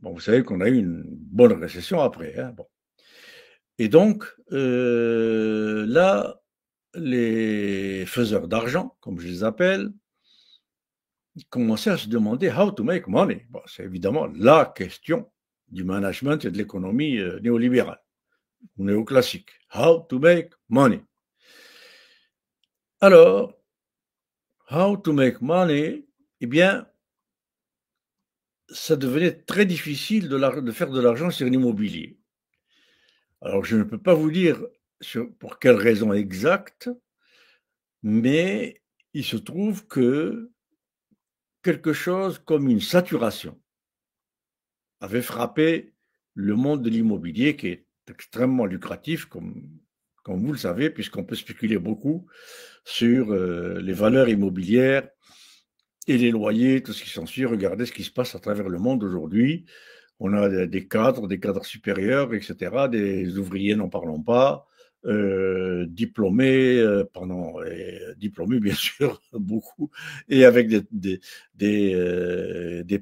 Bon, vous savez qu'on a eu une bonne récession après, hein, bon. Et donc, là, les faiseurs d'argent, comme je les appelle, ils commençaient à se demander how to make money. Bon, c'est évidemment la question du management et de l'économie néolibérale, ou néoclassique. How to make money. Alors, how to make money, eh bien, ça devenait très difficile de faire de l'argent sur l'immobilier. Alors, je ne peux pas vous dire pour quelle raison exacte, mais il se trouve que quelque chose comme une saturation avait frappé le monde de l'immobilier, qui est extrêmement lucratif, comme vous le savez, puisqu'on peut spéculer beaucoup sur les valeurs immobilières et les loyers, tout ce qui s'ensuit. Regardez ce qui se passe à travers le monde aujourd'hui. On a des cadres supérieurs, etc., des ouvriers, n'en parlons pas, diplômés, diplômés bien sûr, beaucoup, et avec des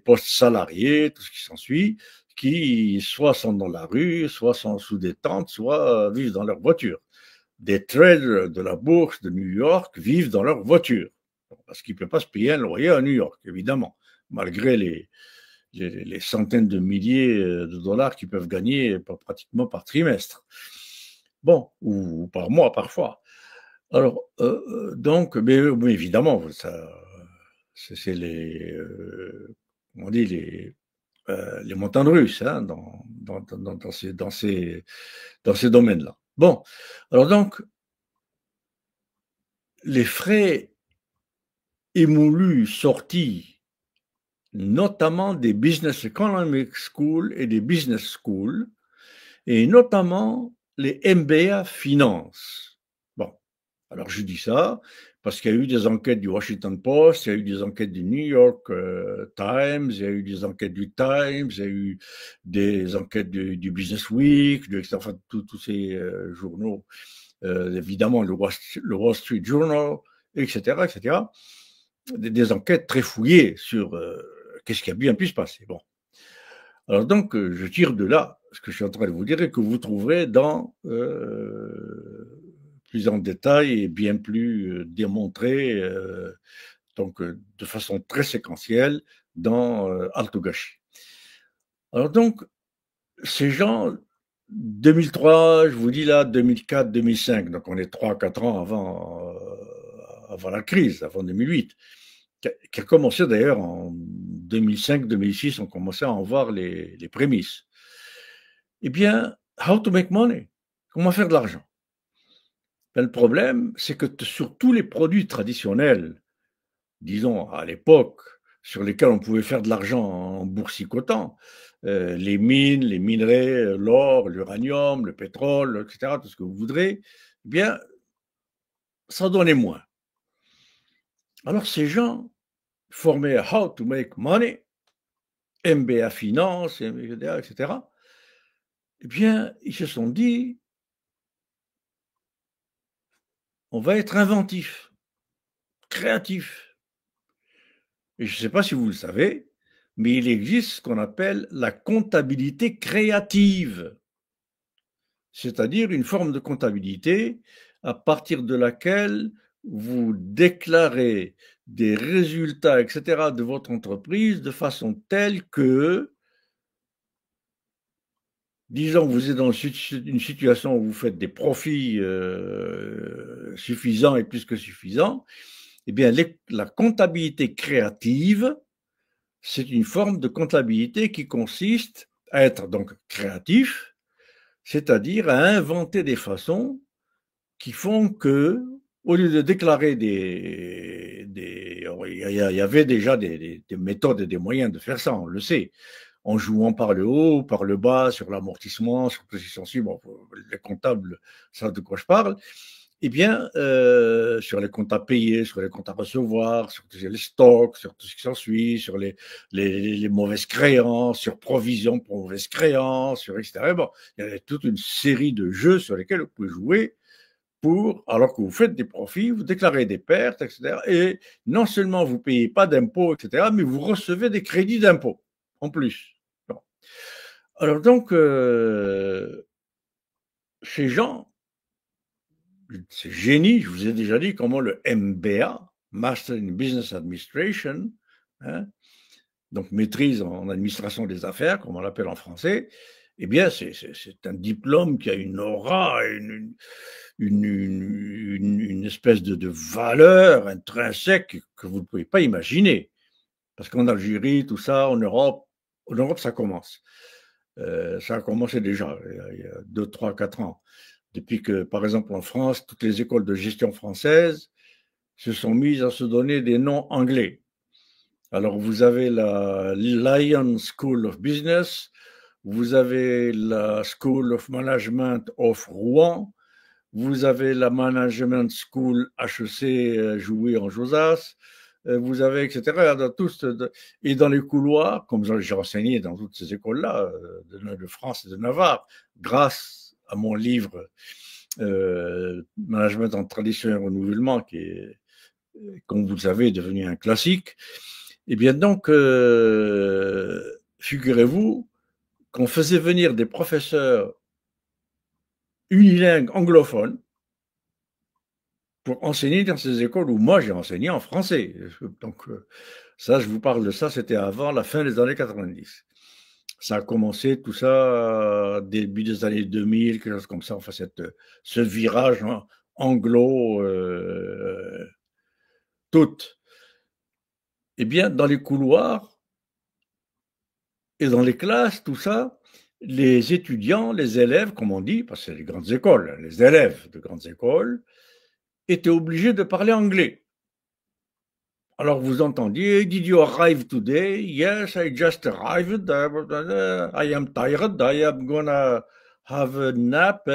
postes salariés, tout ce qui s'ensuit, qui soit sont dans la rue, soit sont sous des tentes, soit vivent dans leur voiture. Des traders de la bourse de New York vivent dans leur voiture, parce qu'ils ne peuvent pas se payer un loyer à New York, évidemment, malgré les centaines de milliers de dollars qu'ils peuvent gagner pratiquement par trimestre. Bon, ou par mois parfois. Alors, donc, mais évidemment, c'est on dit les montagnes russes hein, dans ces domaines-là. Bon, alors donc, les frais émoulus sortis, notamment des Business Economic School et des Business School, et notamment les MBA Finance. Bon, alors je dis ça parce qu'il y a eu des enquêtes du Washington Post, il y a eu des enquêtes du New York Times, il y a eu des enquêtes du Times, il y a eu des enquêtes du Business Week, enfin tous ces journaux, évidemment le Wall Street Journal, etc., etc. Des enquêtes très fouillées sur qu'est-ce qui a bien pu se passer. Bon. Alors donc, je tire de là ce que je suis en train de vous dire et que vous trouverez dans plus en détail et bien plus démontré, donc de façon très séquentielle dans Altogashi. Alors donc, ces gens, 2003, je vous dis là, 2004, 2005, donc on est 3-4 ans avant la crise, avant 2008, qui a commencé d'ailleurs en 2005-2006, on commençait à en voir les prémices. Eh bien, how to make money? Comment faire de l'argent? Ben, le problème, c'est que sur tous les produits traditionnels, disons à l'époque, sur lesquels on pouvait faire de l'argent en boursicotant, les mines, les minerais, l'or, l'uranium, le pétrole, etc., tout ce que vous voudrez, eh bien, ça donnait moins. Alors ces gens formaient How to make money, MBA Finance, etc., eh bien, ils se sont dit, on va être inventif, créatif. Et je ne sais pas si vous le savez, mais il existe ce qu'on appelle la comptabilité créative, c'est-à-dire une forme de comptabilité à partir de laquelle vous déclarez des résultats, etc., de votre entreprise de façon telle que, disons, vous êtes dans une situation où vous faites des profits suffisants et plus que suffisants, eh bien, la comptabilité créative, c'est une forme de comptabilité qui consiste à être donc créatif, c'est-à-dire à inventer des façons qui font que, au lieu de déclarer il y avait déjà des méthodes et des moyens de faire ça, on le sait, en jouant par le haut, par le bas, sur l'amortissement, sur tout ce qui s'ensuit, bon, les comptables savent de quoi je parle, eh bien, sur les comptes à payer, sur les comptes à recevoir, sur les stocks, sur tout ce qui s'ensuit, sur les mauvaises créances, sur provision pour mauvaises créances, sur etc. Bon, il y a toute une série de jeux sur lesquels vous pouvez jouer alors que vous faites des profits, vous déclarez des pertes, etc. Et non seulement vous ne payez pas d'impôts, etc., mais vous recevez des crédits d'impôts en plus. Bon. Alors donc, ces gens, ces génies, je vous ai déjà dit comment le MBA, Master in Business Administration, hein, donc maîtrise en administration des affaires, comme on l'appelle en français, eh bien, c'est un diplôme qui a une aura, une espèce de valeur intrinsèque que vous ne pouvez pas imaginer. Parce qu'en Algérie, tout ça, en Europe, ça commence. Ça a commencé déjà, il y a 2, 3, 4 ans. Depuis que, par exemple, en France, toutes les écoles de gestion françaises se sont mises à se donner des noms anglais. Alors, vous avez la Lyon School of Business, vous avez la School of Management of Rouen, vous avez la Management School HEC Jouy en Josas, vous avez, etc. Et dans les couloirs, comme j'ai enseigné dans toutes ces écoles-là, de France et de Navarre, grâce à mon livre Management en tradition et renouvellement, qui est, comme vous le savez, devenu un classique. Eh bien donc, figurez-vous qu'on faisait venir des professeurs unilingues anglophones pour enseigner dans ces écoles où moi j'ai enseigné en français. Donc ça, je vous parle de ça, c'était avant la fin des années 90. Ça a commencé tout ça début des années 2000, quelque chose comme ça, enfin ce virage anglo tout. Eh bien, dans les couloirs et dans les classes, tout ça, les étudiants, les élèves, comme on dit, parce que c'est les grandes écoles, les élèves de grandes écoles, étaient obligés de parler anglais. Alors vous entendiez, did you arrive today? Yes, I just arrived. I am tired. I am gonna have a nap.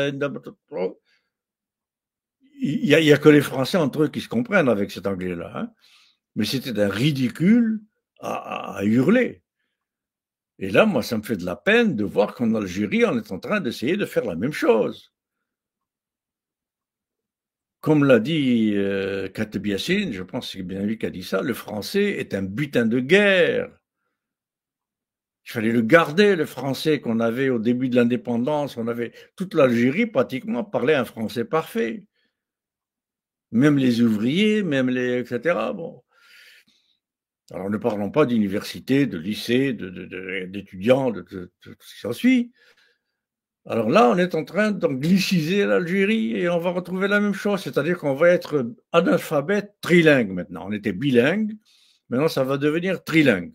Il y a que les Français entre eux qui se comprennent avec cet anglais-là. Hein. Mais c'était un ridicule à hurler. Et là, moi, ça me fait de la peine de voir qu'en Algérie, on est en train d'essayer de faire la même chose. Comme l'a dit Kateb Yassine, je pense que c'est bien lui qui a dit ça, le français est un butin de guerre. Il fallait le garder, le français qu'on avait au début de l'indépendance. On avait toute l'Algérie pratiquement parlait un français parfait. Même les ouvriers, même les etc. Bon. Alors ne parlons pas d'université, de lycée, d'étudiants, de tout ce qui s'ensuit. Alors là, on est en train d'angliciser l'Algérie et on va retrouver la même chose, c'est-à-dire qu'on va être analphabète trilingue maintenant. On était bilingue, maintenant ça va devenir trilingue.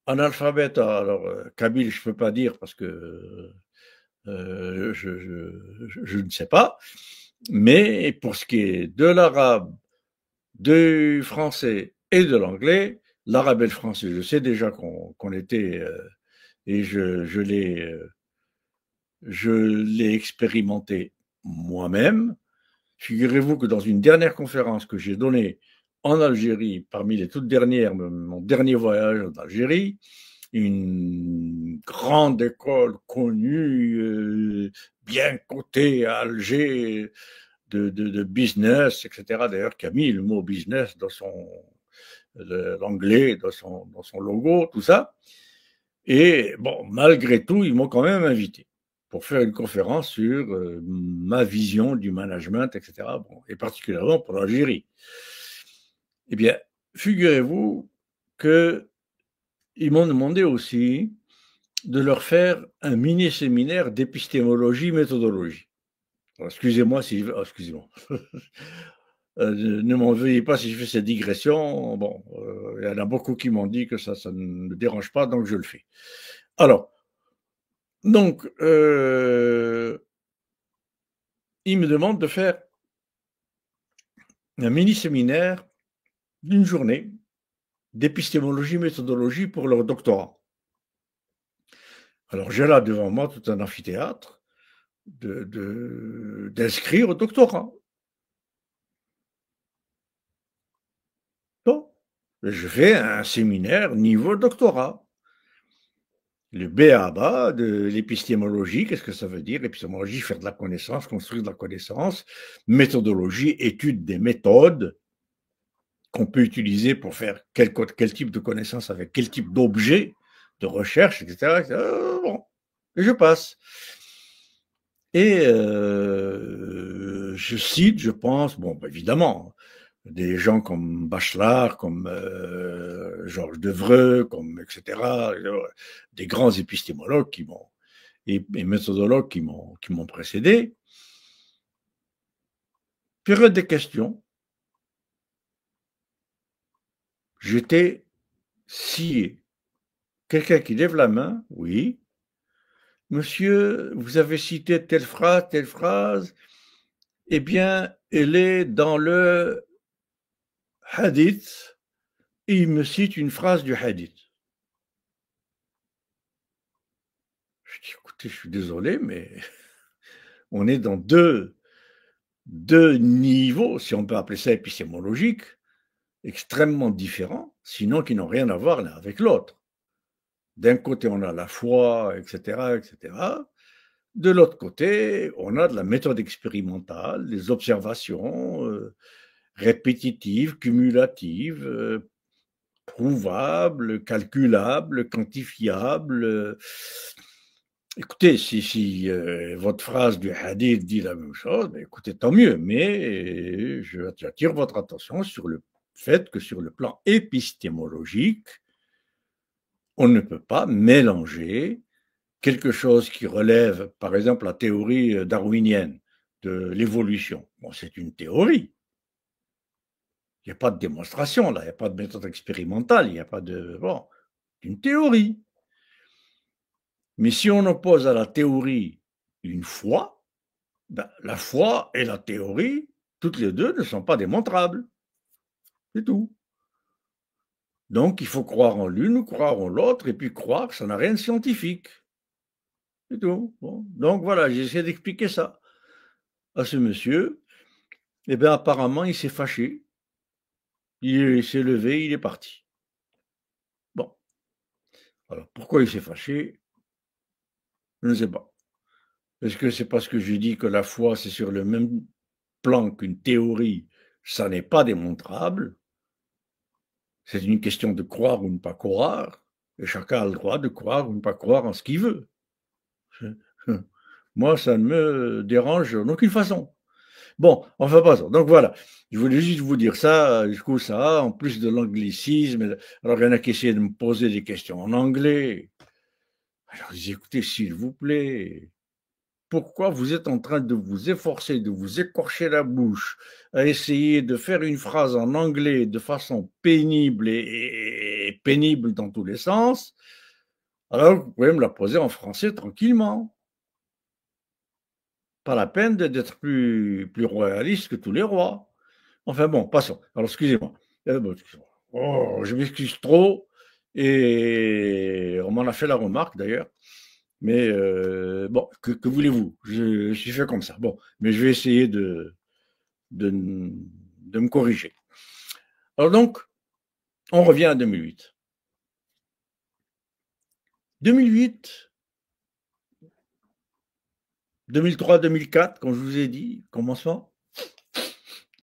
Analphabète, alors kabyle, je ne peux pas dire parce que je ne sais pas, mais pour ce qui est de l'arabe, du français et de l'anglais, l'arabe et le français, je sais déjà qu'on était, et je l'ai expérimenté moi-même. Figurez-vous que dans une dernière conférence que j'ai donnée en Algérie, parmi les toutes dernières, mon dernier voyage en Algérie, une grande école connue, bien cotée à Alger, de business, etc. D'ailleurs, qui a mis le mot business dans l'anglais, dans son logo, tout ça. Et bon, malgré tout, ils m'ont quand même invité pour faire une conférence sur ma vision du management, etc. Bon, et particulièrement pour l'Algérie. Eh bien, figurez-vous qu'ils m'ont demandé aussi de leur faire un mini-séminaire d'épistémologie-méthodologie. Excusez-moi si... Oh, excusez-moi. Ne m'en veuillez pas si je fais cette digression. Bon, il y en a beaucoup qui m'ont dit que ça ne me dérange pas, donc je le fais. Alors, donc, ils me demandent de faire un mini-séminaire d'une journée d'épistémologie-méthodologie pour leur doctorat. Alors, j'ai là devant moi tout un amphithéâtre d'inscrire au doctorat. Bon, je fais un séminaire niveau doctorat. Le B.A.B.A. de l'épistémologie, qu'est-ce que ça veut dire? L'épistémologie, faire de la connaissance, construire de la connaissance. Méthodologie, étude des méthodes qu'on peut utiliser pour faire quel type de connaissance avec quel type d'objet. de recherche, etc. etc. Bon, et je passe. Et je cite, je pense, bon, évidemment, des gens comme Bachelard, comme Georges Devreux, comme etc., des grands épistémologues qui m'ont et méthodologues qui m'ont précédé. Période des questions, j'étais scié. Quelqu'un qui lève la main, oui. Monsieur, vous avez cité telle phrase, telle phrase. Eh bien, elle est dans le hadith. Et il me cite une phrase du hadith. Je dis, écoutez, je suis désolé, mais on est dans deux niveaux, si on peut appeler ça épistémologiques, extrêmement différents, sinon qui n'ont rien à voir l'un avec l'autre. D'un côté, on a la foi, etc., etc. De l'autre côté, on a de la méthode expérimentale, des observations répétitives, cumulatives, prouvables, calculables, quantifiables. Écoutez, si votre phrase du hadith dit la même chose, ben écoutez, tant mieux, mais j'attire votre attention sur le fait que sur le plan épistémologique, on ne peut pas mélanger quelque chose qui relève, par exemple, la théorie darwinienne de l'évolution. Bon, c'est une théorie. Il n'y a pas de démonstration, là, il n'y a pas de méthode expérimentale, il n'y a pas de... Bon, une théorie. Mais si on oppose à la théorie une foi, ben, la foi et la théorie, toutes les deux ne sont pas démontrables. C'est tout. Donc, il faut croire en l'une ou croire en l'autre, et puis croire, ça n'a rien de scientifique. C'est tout. Bon. Donc, voilà, j'ai essayé d'expliquer ça à ce monsieur. Eh bien, apparemment, il s'est fâché. Il s'est levé, il est parti. Bon. Alors, pourquoi il s'est fâché? Je ne sais pas. Est-ce que c'est parce que je dis que la foi, c'est sur le même plan qu'une théorie, ça n'est pas démontrable? C'est une question de croire ou ne pas croire, et chacun a le droit de croire ou ne pas croire en ce qu'il veut. Moi, ça ne me dérange en aucune façon. Bon, enfin, passons. Donc voilà, je voulais juste vous dire ça, du coup, ça, en plus de l'anglicisme. Alors, il y en a qui essaient de me poser des questions en anglais. Alors, je dis, écoutez, s'il vous plaît, pourquoi vous êtes en train de vous efforcer, de vous écorcher la bouche, à essayer de faire une phrase en anglais de façon pénible et pénible dans tous les sens, alors vous pouvez me la poser en français tranquillement. Pas la peine d'être plus royaliste que tous les rois. Enfin bon, passons. Alors, excusez-moi. Oh, je m'excuse trop. Et on m'en a fait la remarque d'ailleurs. Mais bon, que voulez-vous? Je suis fait comme ça. Bon, mais je vais essayer de me corriger. Alors donc, on revient à 2008. 2008, 2003, 2004, comme je vous ai dit, commencement.